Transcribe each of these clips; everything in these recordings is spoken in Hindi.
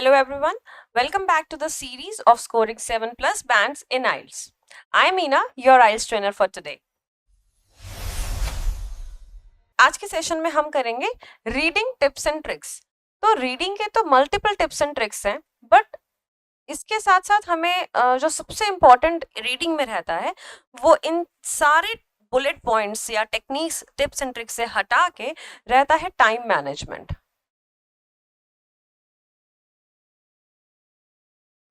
Hello everyone, welcome back to the series of scoring 7 plus bands in IELTS. I'm Meena, your IELTS trainer for today. आज के सेशन में हम करेंगे रीडिंग टिप्स एंड ट्रिक्स। तो रीडिंग के तो मल्टीपल टिप्स एंड ट्रिक्स हैं, बट इसके साथ साथ हमें जो सबसे इम्पोर्टेंट रीडिंग में रहता है वो इन सारे बुलेट पॉइंट्स या टेक्निक्स टिप्स एंड ट्रिक्स से हटा के रहता है टाइम मैनेजमेंट,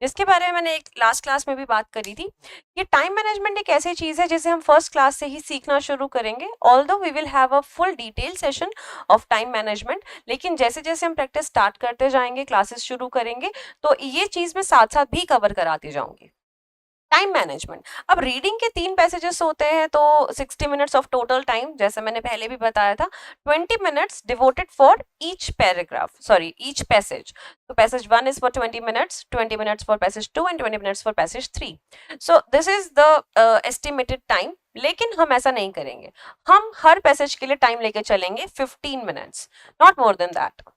जिसके बारे में मैंने एक लास्ट क्लास में भी बात करी थी। ये टाइम मैनेजमेंट एक ऐसी चीज है जिसे हम फर्स्ट क्लास से ही सीखना शुरू करेंगे। Although we will have a full detail session of time management, लेकिन जैसे जैसे हम प्रैक्टिस स्टार्ट करते जाएंगे, क्लासेस शुरू करेंगे, तो ये चीज मैं साथ साथ भी कवर कराती जाऊंगी। Time management. अब रीडिंग के 3 पैसेजेस होते हैं, तो 60 मिनट्स ऑफ टोटल टाइम, जैसे मैंने पहले भी बताया था। 20 minutes devoted for each paragraph, sorry each passage. तो passage 1 is for 20 minutes, 20 minutes for passage 2 and 20 minutes for passage 3। So this is the estimated time. लेकिन हम ऐसा नहीं करेंगे, हम हर पैसेज के लिए टाइम लेके चलेंगे 15 minutes, not more than that.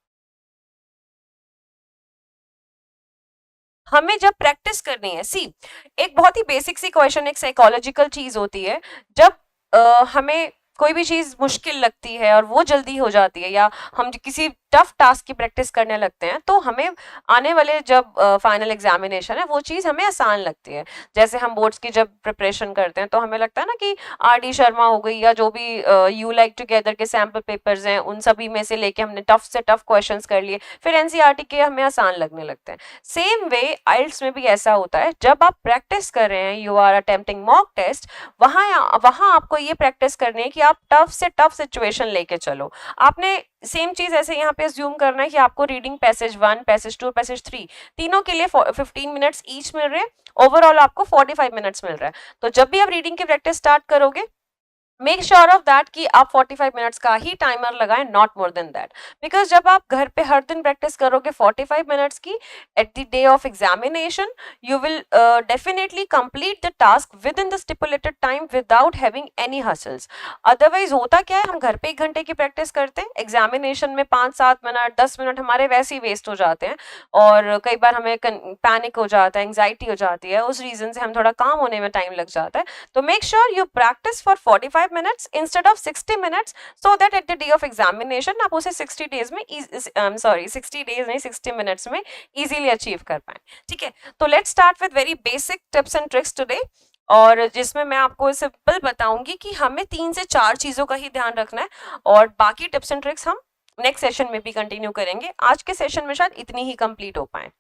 हमें जब प्रैक्टिस करनी है, सी एक बहुत ही बेसिक सी क्वेश्चन, एक साइकोलॉजिकल चीज होती है। जब हमें कोई भी चीज मुश्किल लगती है और वो जल्दी हो जाती है, या हम किसी टफ टास्क की प्रैक्टिस करने लगते हैं, तो हमें आने वाले जब फाइनल एग्जामिनेशन है वो चीज़ हमें आसान लगती है। जैसे हम बोर्ड्स की जब प्रिपरेशन करते हैं तो हमें लगता है ना कि आर.डी. शर्मा हो गई, या जो भी यू लाइक टुगेदर के सैम्पल पेपर्स हैं, उन सभी में से लेके हमने टफ से टफ क्वेश्चंस कर लिए, फिर एनसीईआरटी के हमें आसान लगने लगते हैं। सेम वे आइल्ट्स में भी ऐसा होता है। जब आप प्रैक्टिस कर रहे हैं, you are attempting mock test, वहाँ आपको ये प्रैक्टिस करनी है कि आप टफ से टफ सिचुएशन लेके चलो। आपने सेम चीज ऐसे यहाँ पे अज्यूम करना है कि आपको रीडिंग पैसेज 1, पैसेज 2, पैसेज 3 तीनों के लिए 15 मिनट्स ईच मिल रहे हैं। ओवरऑल आपको 45 मिनट्स मिल रहा है। तो जब भी आप रीडिंग की प्रैक्टिस स्टार्ट करोगे, मेक श्योर ऑफ दैट कि आप 45 मिनट्स का ही टाइमर लगाएं, not more than that. Because जब आप घर पे हर दिन प्रैक्टिस करोगे 45 मिनट्स की, at the day of examination you will definitely complete the task with in the stipulated time without having any hustles. Otherwise होता क्या है, हम घर पे 1 घंटे की प्रैक्टिस करते हैं, एग्जामिनेशन में 5-7 मिनट 10 मिनट हमारे वैसे ही वेस्ट हो जाते हैं, और कई बार हमें पैनिक हो जाता है, एंग्जाइटी हो जाती है, उस रीजन से हम थोड़ा काम होने में टाइम लग जाता है। तो make sure you practice for 45 minutes instead of 60 minutes, so that at the day of examination आप उसे 60 days में 60 days नहीं 60 minutes में easily achieve कर पाए। ठीक है, तो let's start with very basic tips and tricks today, और जिसमें मैं आपको सिंपल बताऊंगी कि हमें 3 से 4 चीजों का ही ध्यान रखना है, और बाकी टिप्स एंड ट्रिक्स हम नेक्स्ट सेशन में भी कंटिन्यू करेंगे। आज के सेशन में शायद इतनी ही कंप्लीट हो पाए।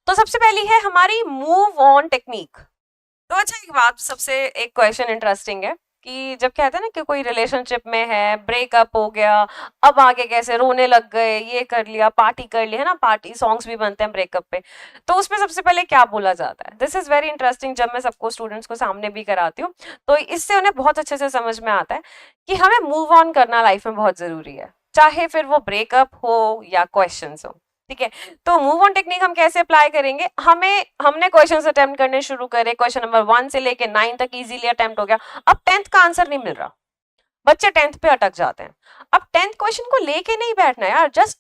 तो सबसे पहली है हमारी मूव ऑन टेक्निक। तो अच्छा, एक बात, सबसे एक क्वेश्चन इंटरेस्टिंग है कि जब कहते हैं ना कि कोई रिलेशनशिप में है, ब्रेकअप हो गया, अब आगे कैसे, रोने लग गए, ये कर लिया, पार्टी कर लिया, है ना, पार्टी सॉन्ग्स भी बनते हैं ब्रेकअप पे, तो उसमें सबसे पहले क्या बोला जाता है? This is very interesting. जब मैं सबको स्टूडेंट्स को सामने भी कराती हूँ, तो इससे उन्हें बहुत अच्छे से समझ में आता है कि हमें मूव ऑन करना लाइफ में बहुत जरूरी है, चाहे फिर वो ब्रेकअप हो या क्वेश्चन हो। ठीक है, तो मूव ऑन टेक्निक हम कैसे अप्लाई करेंगे? हमने क्वेश्चंस अटेम्प्ट करने शुरू करे, क्वेश्चन नंबर 1 से लेके 9 तक इजीली अटेम्प्ट हो गया। अब 10th का आंसर नहीं मिल रहा, बच्चे 10th पे अटक जाते हैं। अब 10th क्वेश्चन को लेके नहीं बैठना यार, जस्ट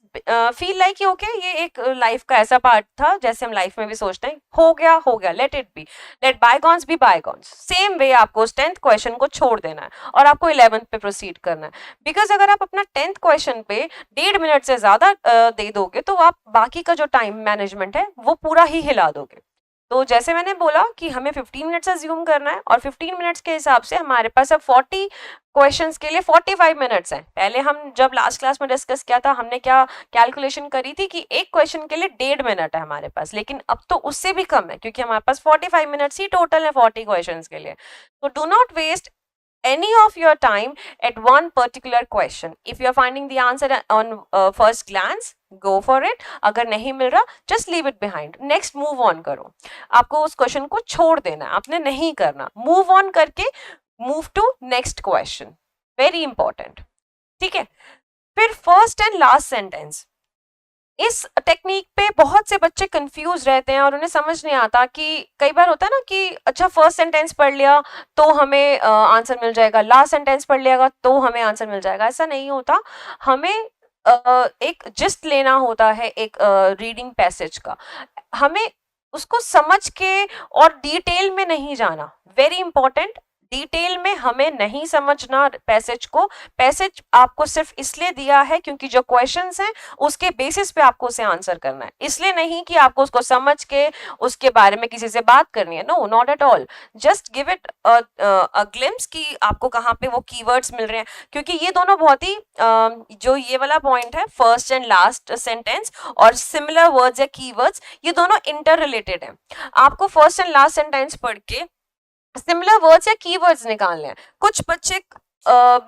फील लाइक कि ओके, ये एक लाइफ का ऐसा पार्ट था, जैसे हम लाइफ में भी सोचते हैं, हो गया, let it be, let bygones be bygones. Same way आपको उस 10th क्वेश्चन को छोड़ देना है और आपको 11th पे प्रोसीड करना है। बिकॉज अगर आप अपना 10th क्वेश्चन पे 1.5 मिनट से ज्यादा दे दोगे, तो आप बाकी का जो टाइम मैनेजमेंट है वो पूरा ही हिला दोगे। तो जैसे मैंने बोला कि हमें 15 मिनट्स अज्यूम करना है, और 15 मिनट्स के हिसाब से हमारे पास अब 40 क्वेश्चंस के लिए 45 मिनट्स हैं। पहले हम जब लास्ट क्लास में डिस्कस किया था, हमने क्या कैलकुलेशन करी थी कि एक क्वेश्चन के लिए 1.5 मिनट है हमारे पास, लेकिन अब तो उससे भी कम है, क्योंकि हमारे पास 45 मिनट्स ही टोटल है 40 क्वेश्चंस के लिए। तो do not waste any of your time at one particular question. If you are finding the answer on first glance, go for it. अगर नहीं मिल रहा, just leave it behind. Next move on करो। आपको उस क्वेश्चन को छोड़ देना, आपने नहीं करना। Move on करके move to next question. Very important. ठीक है, फिर first and last sentence। इस टेक्निक पे बहुत से बच्चे कंफ्यूज रहते हैं और उन्हें समझ नहीं आता कि कई बार होता है ना कि अच्छा, फर्स्ट सेंटेंस पढ़ लिया तो हमें आंसर मिल जाएगा, लास्ट सेंटेंस पढ़ लिया तो हमें आंसर मिल जाएगा। ऐसा नहीं होता। हमें एक जिस्ट लेना होता है एक रीडिंग पैसेज का, हमें उसको समझ के और डिटेल में नहीं जाना, वेरी इंपॉर्टेंट, डिटेल में हमें नहीं समझना पैसेज को। पैसेज आपको सिर्फ इसलिए दिया है क्योंकि जो क्वेश्चंस हैं उसके बेसिस पे आपको उसे आंसर करना है, इसलिए नहीं कि आपको उसको समझ के उसके बारे में किसी से बात करनी है, no not at all. Just give it a glimpse कि आपको कहाँ पे वो कीवर्ड्स मिल रहे हैं, क्योंकि ये दोनों बहुत ही जो ये वाला पॉइंट है फर्स्ट एंड लास्ट सेंटेंस और सिमिलर वर्ड्स या कीवर्ड्स, ये दोनों इंटर रिलेटेड है। आपको फर्स्ट एंड लास्ट सेंटेंस पढ़ के सिमिलर वर्ड्स या कीवर्ड्स निकालने हैं। कुछ बच्चे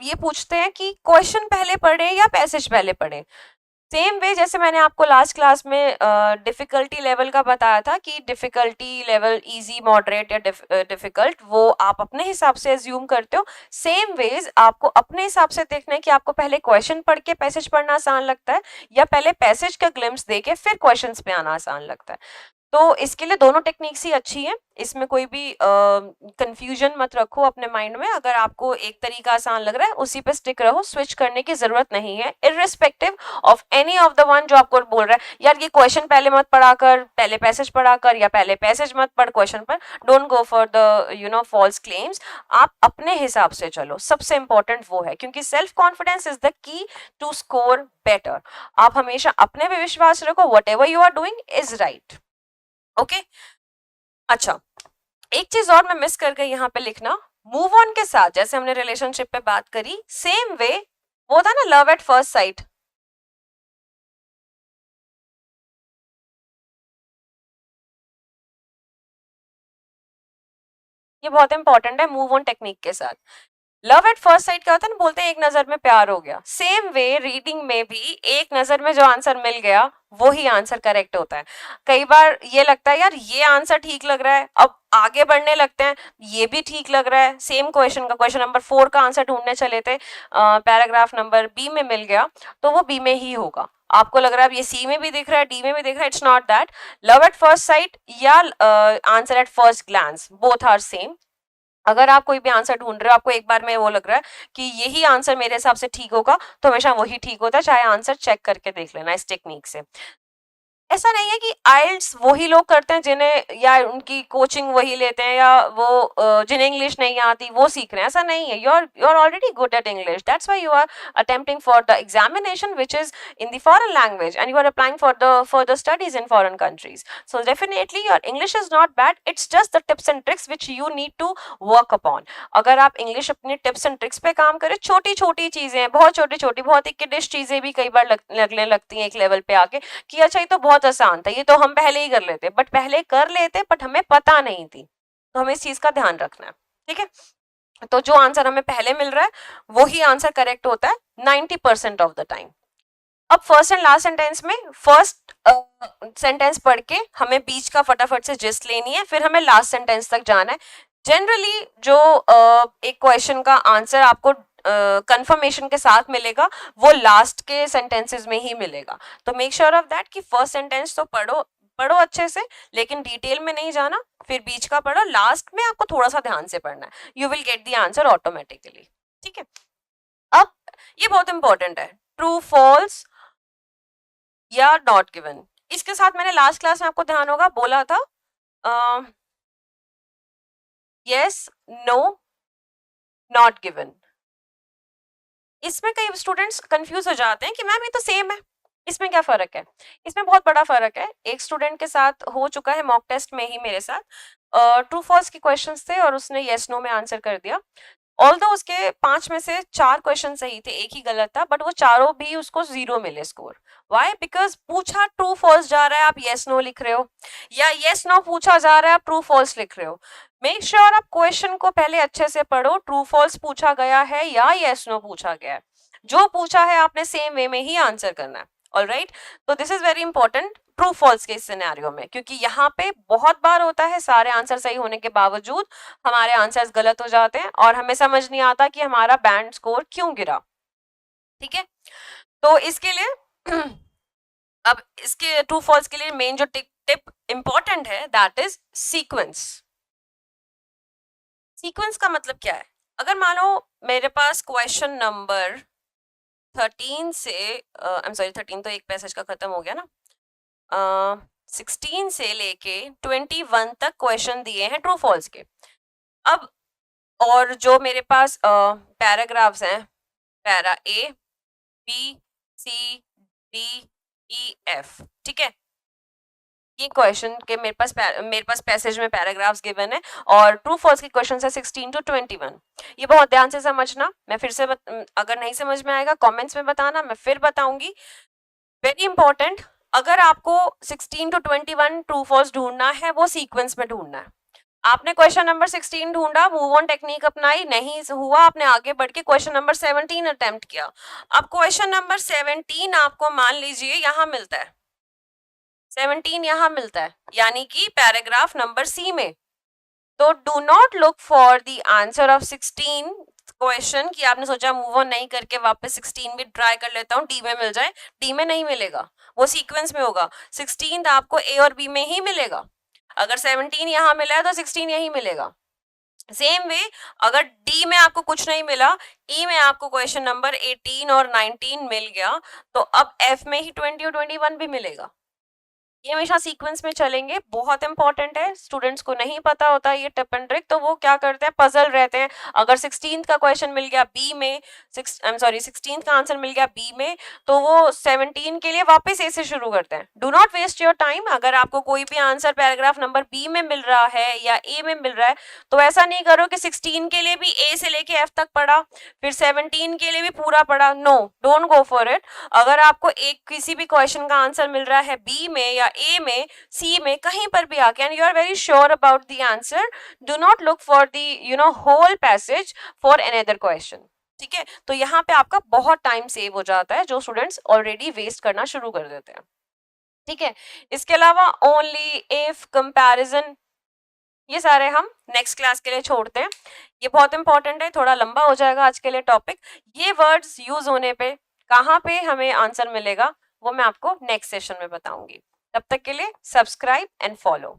ये पूछते हैं कि क्वेश्चन पहले पढ़े या पैसेज पहले पढ़े। सेम वे जैसे मैंने आपको लास्ट क्लास में डिफिकल्टी लेवल का बताया था कि डिफिकल्टी लेवल इजी, मॉडरेट या डिफिकल्ट, वो आप अपने हिसाब से एज्यूम करते हो। सेम वेज आपको अपने हिसाब से देखना है कि आपको पहले क्वेश्चन पढ़ के पैसेज पढ़ना आसान लगता है या पहले पैसेज का ग्लिम्स दे के फिर क्वेश्चंस पे आना आसान लगता है। तो इसके लिए दोनों टेक्निक्स ही अच्छी है, इसमें कोई भी कंफ्यूजन मत रखो अपने माइंड में। अगर आपको एक तरीका आसान लग रहा है उसी पे स्टिक रहो, स्विच करने की जरूरत नहीं है, irrespective of any of the one जो आपको बोल रहा है यार ये क्वेश्चन पहले मत पढ़ा कर, पहले पैसेज पढ़ा कर, या पहले पैसेज मत पढ़ क्वेश्चन पर। Don't go for the false claims, आप अपने हिसाब से चलो, सबसे इंपॉर्टेंट वो है, क्योंकि self confidence is the key to score better. आप हमेशा अपने पे विश्वास रखो, whatever you are doing is right. Okay अच्छा, एक चीज और मैं मिस कर गई यहाँ पे लिखना, मूव ऑन के साथ जैसे हमने रिलेशनशिप पे बात करी, सेम वे वो था ना लव एट फर्स्ट साइट, ये बहुत इंपॉर्टेंट है मूव ऑन टेक्निक के साथ। लव एट फर्स्ट साइट क्या होता है ना, बोलते हैं एक नजर में प्यार हो गया। सेम वे रीडिंग में भी एक नजर में जो आंसर मिल गया वो ही आंसर करेक्ट होता है। कई बार ये लगता है यार ये आंसर ठीक लग रहा है, अब आगे बढ़ने लगते हैं, ये भी ठीक लग रहा है, सेम क्वेश्चन का क्वेश्चन नंबर 4 का आंसर ढूंढने चले थे, पैराग्राफ नंबर बी में मिल गया, तो वो बी में ही होगा। आपको लग रहा है अब ये सी में भी दिख रहा है, डी में भी दिख रहा है, it's not that. Love at first sight या answer at first glance, both are same. अगर आप कोई भी आंसर ढूंढ रहे हो, आपको एक बार में वो लग रहा है कि यही आंसर मेरे हिसाब से ठीक होगा, तो हमेशा वही ठीक होता है, चाहे आंसर चेक करके देख लेना इस टेक्निक से। ऐसा नहीं है कि आइल्स वही लोग करते हैं जिन्हें, या उनकी कोचिंग वही लेते हैं, या वो जिन्हें इंग्लिश नहीं आती वो सीख रहे हैं, ऐसा नहीं है। You are already good at English, that's why you are attempting for the examination which is in the foreign language and you are applying for the further studies in foreign countries. So definitely your English is not bad, it's just the tips and tricks which you need to work upon. अगर आप इंग्लिश अपने टिप्स एंड ट्रिक्स पे काम करें, छोटी छोटी चीजें, बहुत छोटी छोटी, बहुत ही किडिश चीजें भी कई बार लगने लगती हैं एक लेवल पे आके कि अच्छा ये तो बहुत आसान था, ये तो हम पहले ही कर लेते, बट पहले कर लेते बट हमें पता नहीं थी, तो हमें इस चीज का ध्यान रखना है, ठीक है। तो जो आंसर हमें पहले मिल रहा है वही आंसर करेक्ट होता है 90% ऑफ द टाइम। अब फर्स्ट एंड लास्ट सेंटेंस में फर्स्ट सेंटेंस पढ़ के हमें बीच का फटाफट से जिस्ट लेनी है, फिर हमें लास्ट सेंटेंस तक जाना है। जनरली जो एक क्वेश्चन का आंसर आपको कंफर्मेशन के साथ मिलेगा वो लास्ट के सेंटेंसेस में ही मिलेगा। तो मेक श्योर ऑफ दैट कि फर्स्ट सेंटेंस तो पढ़ो पढ़ो अच्छे से, लेकिन डिटेल में नहीं जाना, फिर बीच का पढ़ो, लास्ट में आपको थोड़ा सा ध्यान से पढ़ना है, you will get the answer automatically, ठीक है। अब ये बहुत इंपॉर्टेंट है, ट्रू फॉल्स या नॉट गिवन। इसके साथ मैंने लास्ट क्लास में आपको ध्यान होगा बोला था यस, नो, नॉट गिवन। इसमें कई स्टूडेंट्स कंफ्यूज हो जाते हैं कि मैम ये तो सेम है, इसमें क्या फर्क है। इसमें बहुत बड़ा फर्क है। एक स्टूडेंट के साथ हो चुका है मॉक टेस्ट में ही मेरे साथ, ट्रू फॉल्स के क्वेश्चंस थे और उसने यस नो में आंसर कर दिया। ऑल्दो उसके 5 में से 4 क्वेश्चन सही थे, एक ही गलत था, बट वो चारों भी उसको 0 मिले स्कोर। वाई? बिकॉज पूछा ट्रू फॉल्स जा रहा है, आप येस नो लिख रहे हो, या येस नो पूछा जा रहा है, आप ट्रू फॉल्स लिख रहे हो। मेक श्योर आप क्वेश्चन को पहले अच्छे से पढ़ो, ट्रू फॉल्स पूछा गया है या येस नो पूछा गया है, जो पूछा है आपने सेम वे में ही आंसर करना है। ऑलराइट, तो this is very important true false के इस सिनेरियो में, क्योंकि यहाँ पे बहुत बार होता है सारे आंसर सही होने के बावजूद हमारे आंसर्स गलत हो जाते हैं और हमें समझ नहीं आता कि हमारा बैंड स्कोर क्यों गिरा, ठीक है। तो इसके लिए अब इसके ट्रू फॉल्स के लिए मेन जो टिप इंपॉर्टेंट है दैट इज सीक्वेंस। सीक्वेंस का मतलब क्या है? अगर मान लो मेरे पास क्वेश्चन नंबर 13 से आई एम सॉरी 13 तो एक पैसेज का खत्म हो गया ना, 16 से लेके 21 तक क्वेश्चन दिए हैं ट्रू फॉल्स के। अब और जो मेरे पास पैराग्राफ्स हैं, para A B C D E F, ठीक है, ये क्वेश्चन के मेरे पास पैसेज में पैराग्राफ्स गिवन है और ट्रू फॉल्स के क्वेश्चन है 16 to 21। ये बहुत ध्यान से समझना, मैं फिर से अगर नहीं समझ में आएगा कमेंट्स में बताना, मैं फिर बताऊंगी। वेरी इंपॉर्टेंट, अगर आपको 16 to 21 ट्रू फॉल्स ढूंढना है वो सीक्वेंस में ढूंढना है। आपने क्वेश्चन नंबर 16 ढूंढा, मूव ऑन टेक्निक अपनाई, नहीं हुआ, आपने आगे बढ़ के क्वेश्चन नंबर 17 अटेम्प्ट किया। अब क्वेश्चन नंबर 17 आपको मान लीजिए यहाँ मिलता है, 17 यहाँ मिलता है, यानी कि पैराग्राफ नंबर सी में। तो do not look for the answer of 16 question कि आपने सोचा मूव ऑन नहीं करके वापस 16 भी ट्राई कर लेता हूँ, डी में मिल जाए। डी में नहीं मिलेगा, वो सीक्वेंस में होगा। 16 आपको ए और बी में ही मिलेगा। अगर 17 यहाँ मिला है तो 16 यही मिलेगा। सेम वे अगर डी में आपको कुछ नहीं मिला, ई में आपको क्वेश्चन नंबर 18 और 19 मिल गया, तो अब एफ में ही 20 और 21 भी मिलेगा। ये हमेशा सीक्वेंस में चलेंगे, बहुत इंपॉर्टेंट है। स्टूडेंट्स को नहीं पता होता ये टिप एंड ट्रिक, तो वो क्या करते हैं, पजल रहते हैं। अगर 16 का क्वेश्चन मिल गया बी में, 16 का आंसर मिल गया बी में, तो वो 17 के लिए वापस ए से शुरू करते हैं। Do not waste your time. अगर आपको कोई भी आंसर पैराग्राफ नंबर बी में मिल रहा है या ए में मिल रहा है, तो ऐसा नहीं करो कि 16 के लिए भी ए से लेके एफ तक पढ़ा, फिर 17 के लिए भी पूरा पढ़ा। No, don't go for it. अगर आपको एक किसी भी क्वेश्चन का आंसर मिल रहा है बी में या ए में, सी में, कहीं पर भी आके, and you are very sure about the answer, do not look for the whole passage for another question. ठीक है, तो यहाँ पे आपका बहुत टाइम सेव हो जाता है, जो स्टूडेंट्स ऑलरेडी वेस्ट करना शुरू कर देते हैं। ठीक है, इसके अलावा ओनली, इफ, कंपैरिजन, ये सारे हम नेक्स्ट क्लास के लिए छोड़ते हैं। ये बहुत इंपॉर्टेंट है, थोड़ा लंबा हो जाएगा आज के लिए टॉपिक। ये वर्ड्स यूज होने पे कहाँ पे हमें आंसर मिलेगा वो मैं आपको नेक्स्ट सेशन में बताऊंगी। तब तक के लिए सब्सक्राइब एंड फॉलो।